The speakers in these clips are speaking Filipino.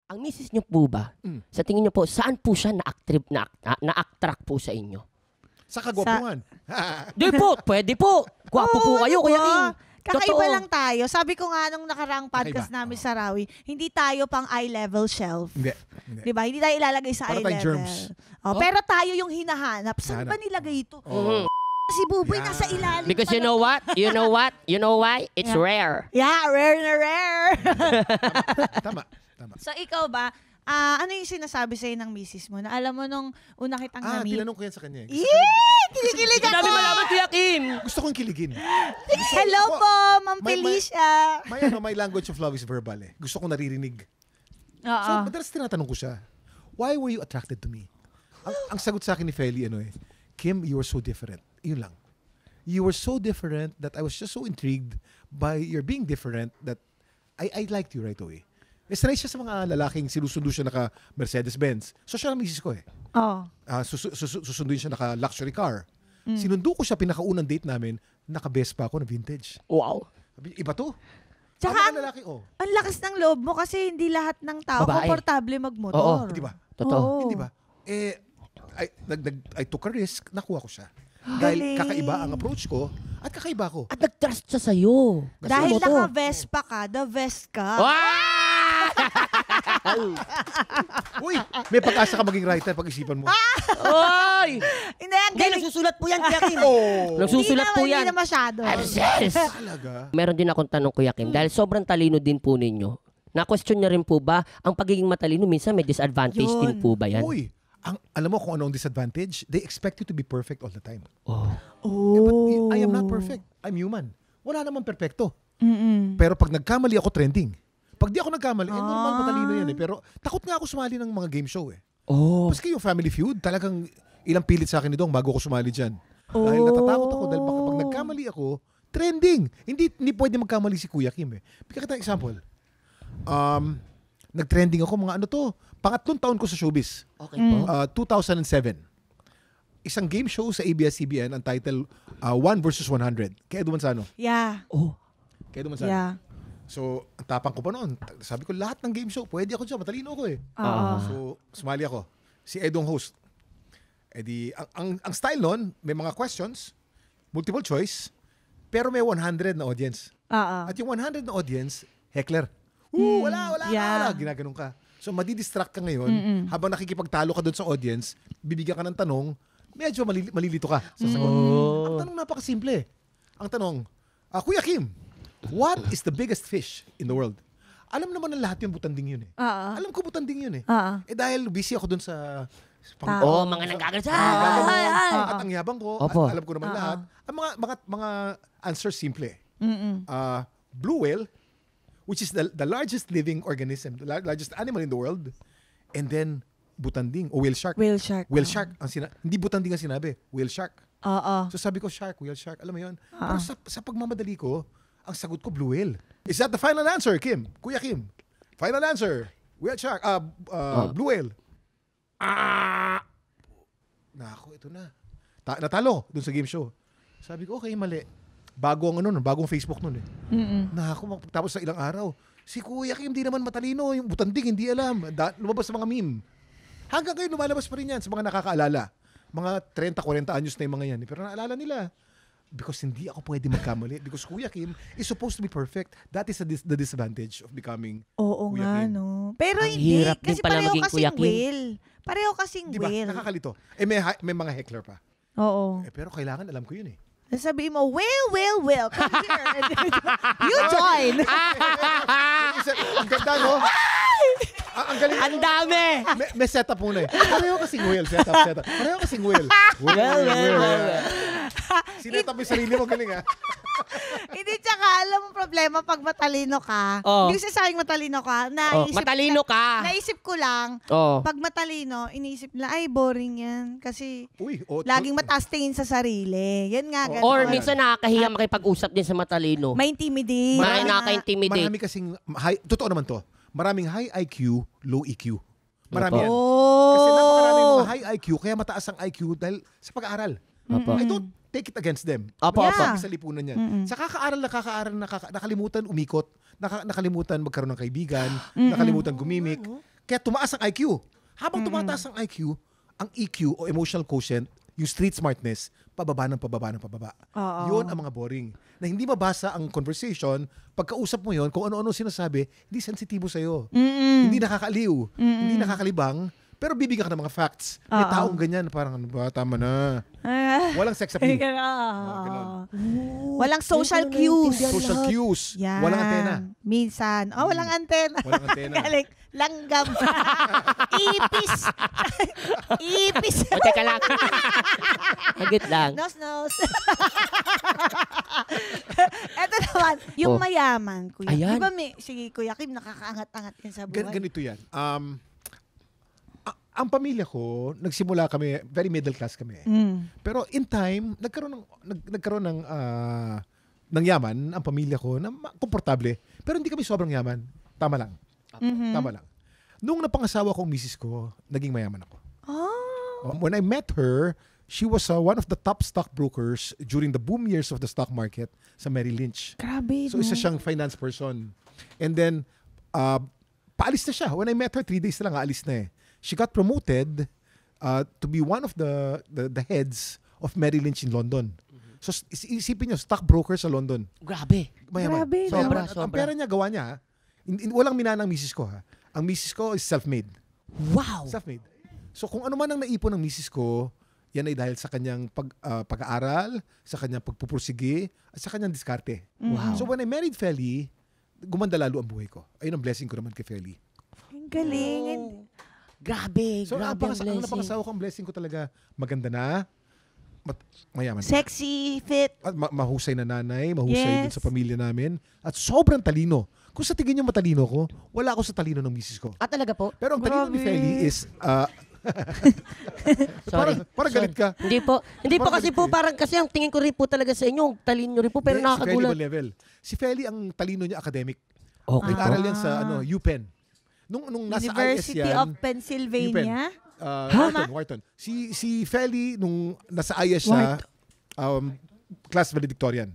Ang misis niyo po ba, sa tingin niyo po, saan po siya na-attract po sa inyo? Sa kagwapuhan. Di po, pwede po. Gwapo po kayo, Kuya Kim. Kakaiba lang tayo. Sabi ko nga nung nakaraang podcast namin sa Rawi, hindi tayo pang eye level shelf. Hindi. Diba? Hindi tayo ilalagay sa eye level. Germs. Pero tayo yung hinahanap. Saan ba nilagay ito? Si Buboy nasa ilalim. Because you know what? You know what? You know why? It's rare. Yeah, rare na rare. Tama. So ikaw ba, ano yung sinasabi sa'yo ng misis mo? Na alam mo nung una kitang na-meet? Tinanong ko yan sa kanya. Kinikilig ako. Dami malaman, Kuya Kim. Gusto kong kiligin. Hello po, Ma'am Felicia. My language of love is verbal eh. Gusto kong naririnig. Oo. So, madalas tinatanong ko siya, why were you attracted to me? Ang sagot sa akin ni Feli, Kim, you were so different. Yun lang. You were so different that I was just so intrigued by your being different that I liked you right away. Sanay siya sa mga lalaking sinusundo siya naka Mercedes-Benz. So siya ang misis ko eh. Susunduin siya naka luxury car. Sinundo ko siya pinakaunang date namin, naka-Vespa ako na vintage. Wow. Iba to. Tsaka lalaki, ang lakas ng loob mo kasi hindi lahat ng tao babae. komportable magmotor. Di ba? Totoo. Hindi ba? I took a risk, nakuha ko siya. Dahil kakaiba ang approach ko at kakaiba ko. At nag-trust siya sa'yo. Dahil naka-Vespa ka, the Vest ka. Uy, may pag-asa ka maging writer pag-isipan mo. Oy! Hindi, ang galing. Nagsusulat po yan, Kuya Kim. Nagsusulat po yan. Hindi na masyado. Talaga? Meron din akong tanong, Kuya Kim. Dahil sobrang talino din po ninyo, na-question niya rin po ba, ang pagiging matalino minsan may disadvantage din po ba yan? Uy, alam mo kung ano ang disadvantage? They expect you to be perfect all the time. Oh. But I am not perfect. I'm human. Wala namang perfecto. Pero pag nagkamali ako, trending. Pag di ako nagkamali, normal matalino yan eh. Pero takot nga ako sumali ng mga game show eh. Maski yung Family Feud, talagang ilang pilit sa akin ni Dong bago ako sumali dyan. Dahil natatakot ako dahil pag nagkamali ako, trending. Hindi pwede magkamali si Kuya Kim eh. Bigyan kita ng example. Nag-trending ako mga pangatlong taon ko sa showbiz. Okay po. 2007. Isang game show sa ABS-CBN ang title 1 versus 100. Kay Edu Manzano. Yeah. Kay Edu Manzano. Yeah. So, ang tapang ko pa noon. Sabi ko, lahat ng game show, pwede ako dyan. Matalino ako eh. So, sumali ako. Si Edu ang host. Ang style noon, may mga questions, multiple choice, pero may 100 na audience. At yung 100 na audience, heckler. Wala. Ginaganon ka. So, madidistract ka ngayon. Habang nakikipagtalo ka doon sa audience, bibigyan ka ng tanong, medyo malilito ka sa sagot. Ang tanong napakasimple. Ang tanong, Kuya Kim, what is the biggest fish in the world? Alam naman ng lahat yung butanding yun eh. Alam ko butanding yun eh. Dahil busy ako doon sa mga nanggagalit. at ang yabang ko, alam ko naman lahat. Ang mga answer simple. Blue whale, which is the largest living organism, the largest animal in the world. And then, butanding, o whale shark. Whale shark. Whale shark. Hindi butanding ang sinabi, whale shark. So sabi ko, shark, whale shark. Alam mo yun? Pero sa pagmamadali ko, ang sagot ko, blue whale. Is that the final answer, Kim? Kuya Kim? Final answer. Whale shark. Blue whale. Nako, ito na. Natalo dun sa game show. Sabi ko, okay, mali. Bagong Facebook nun eh. Nako, tapos sa ilang araw, si Kuya Kim, hindi naman matalino. Yung butanding, hindi alam. Lumabas sa mga meme. Hanggang ngayon, lumalabas pa rin yan sa mga nakakaalala. Mga 30-40 anyos na yung mga yan. Pero naalala nila. Because hindi ako pwede magkamali. Because Kuya Kim is supposed to be perfect. That is the disadvantage of becoming Kuya Kim. No. Pero Ang hindi. hirap din Kasi pala pareho maging kasing Kuya Kim. whale. Pareho kasing Diba? whale. Nakakalito. May mga heckler pa. Oo. Pero kailangan, alam ko yun eh. Sabihin mo, whale, come here. You join. Ang ganda, no? Ang galing. Ang dami! May setup muna eh. Pareho kasing whale, setup. Pareho kasing whale. Sinetup yung sarili mo, galing ah. Hindi, tsaka alam mo problema pag matalino ka. Hindi ko sasabing matalino ka. Matalino ka. Naisip ko lang, pag matalino, iniisip nila, ay, boring yan. Kasi laging mataas tingin sa sarili. Yan nga. Ganun. Or minsan nakakahiya makipag-usap din sa matalino. May intimidate. Nakaka-intimidate. Marami kasing, totoo naman to, maraming high IQ, low EQ. Marami yan. Kasi napakaraming mga high IQ, kaya mataas ang IQ dahil sa pag-aaral. I don't take it against them. Sa lipunan yan. Sa kakaaral, nakalimutan umikot, nakalimutan magkaroon ng kaibigan, nakalimutan gumimik. Kaya tumaas ang IQ. Habang tumataas ang IQ, ang EQ o emotional quotient, yung street smartness, pababa. Yun ang mga boring. Na hindi mabasa ang conversation, pagkausap mo yon, kung ano-ano sinasabi, hindi sensitibo sa'yo. Hindi nakakaaliw. Hindi nakakalibang. Pero bibigyan ka ng mga facts. May taong ganyan, parang ano ba, tama na. Walang sex appeal. Walang social cues. Social cues. Yan. Walang antena. Minsan. Walang antena. Walang antena. Galing. Langgam. Ipis. Ipis. O, teka lang. Hagit lang. Nos. Eto naman, yung mayaman, kuya. Ayan. Di ba sige, Kuya Kim, nakakaangat-angat yan sa buhay? Ganito yan. Ang pamilya ko, nagsimula kami, very middle class kami. Pero in time, nagkaroon ng yaman ang pamilya ko na komportable. Pero hindi kami sobrang yaman. Tama lang. Tama lang. Nung napangasawa ko ang misis ko, naging mayaman ako. When I met her, she was one of the top stockbrokers during the boom years of the stock market sa Merrill Lynch. Grabe, So isa siyang finance person. And then, paalis na siya. When I met her, 3 days na lang, aalis na eh. She got promoted to be one of the heads of Merrill Lynch in London. So isipin niyo, stockbroker sa London. Grabe. Mayaman. Grabe, Sobra. Ang pera niya, gawa niya. Walang minana ang misis ko. Ha? Ang misis ko is self-made. Wow. Self-made. So kung ano man ang naipon ng misis ko, yan ay dahil sa kanyang pag-aaral, sa kanyang pagpupursige, at sa kanyang diskarte. Wow. So when I married Feli, gumanda lalo ang buhay ko. Ayun ang blessing ko naman kay Feli. Ang galing. Grabe. So Grabe ang ang blessing. napangasawa ko, ang blessing ko talaga, maganda na, mayaman na. Sexy, fit. At mahusay na nanay, mahusay din sa pamilya namin, at sobrang talino. Kung sa tingin niyo matalino ko, wala ako sa talino ng misis ko. Talaga po? Pero ang talino ni Feli is, Sorry. parang galit ka. Hindi po. Hindi po kasi po parang kasi ang tingin ko rin po talaga sa inyo, talino rin po pero Si Feli nakakagulat. level. Si Feli, ang talino niya academic. Okay. Nag-aral yan sa UPenn. Nung nasa University IS yan, of Pennsylvania. Wharton. Si Feli, nung nasa IS siya, class valedictorian.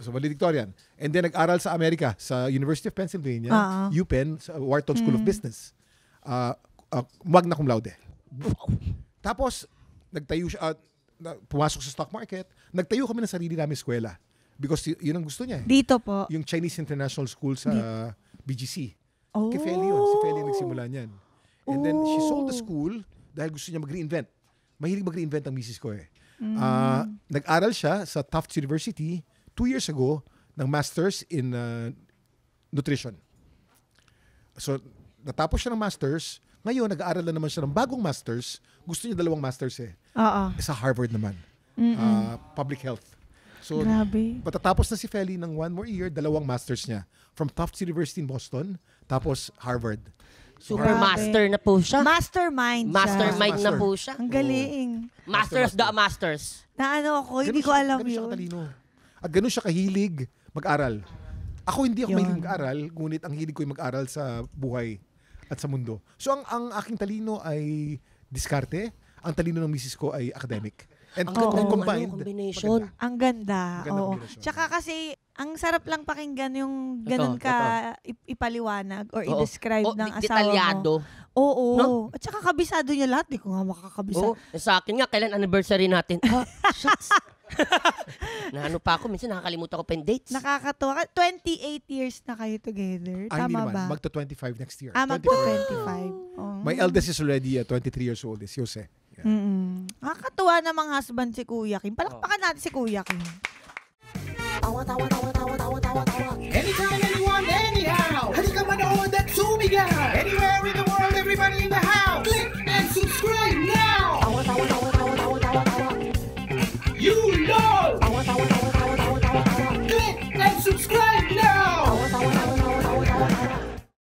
So, valedictorian. And then nag-aral sa Amerika, sa University of Pennsylvania, UPenn, sa Wharton School of Business. Magna cum laude. Tapos, nagtayo siya, pumasok sa stock market, nagtayo kami ng sarili namin eskwela. Because yun ang gusto niya. Dito po. Yung Chinese International School sa BGC. Oh. Kay Feli yun. Si Feli nagsimula niyan. And then, she sold the school dahil gusto niya mag-reinvent. Mahilig mag-reinvent ang misis ko eh. Nag-aral siya sa Tufts University 2 years ago ng Masters in Nutrition. So, natapos siya ng Masters. Ngayon, nag-aaral na naman siya ng bagong Masters. Gusto niya 2 Masters eh. Sa Harvard naman. Public Health. So, grabe. Patatapos na si Feli ng 1 more year, 2 Masters niya. From Tufts University in Boston, tapos Harvard. So, Super master na po siya. Mastermind siya. Mastermind na po siya. Ang galing. Master of the masters. Na ano ako, hindi ko alam ganun siya yun. katalino. At ganun siya kahilig mag-aral. Ako hindi ako mahilig mag-aral, ngunit ang hilig ko ay mag-aral sa buhay at sa mundo. So ang aking talino ay diskarte, ang talino ng misis ko ay academic. And combined, combination. maganda. Ang ganda. Magandang Oo. kombinasyon. Tsaka kasi, ang sarap lang pakinggan yung ganun ka ipaliwanag or i-describe ng asawa detalyado. mo. Oo. No? At saka kabisado niya lahat. Di ko nga makakabisa. Oo. Sa akin nga, kailan anniversary natin? Shucks. Na ano pa ako, minsan nakakalimutan ko pa yung dates. Nakakatuwa. 28 years na kayo together. Hindi Tama naman. ba? Magto-25 next year. Magto-25. Oh. My eldest is already 23 years old, is Jose. Yeah. Nakakatuwa namang husband si Kuya Kim. Palakpakan natin si Kuya Kim. Anytime, anyone, anyhow. Halika manood at sumigaw. Anywhere in the world, everybody in the house. Click and subscribe now. You know.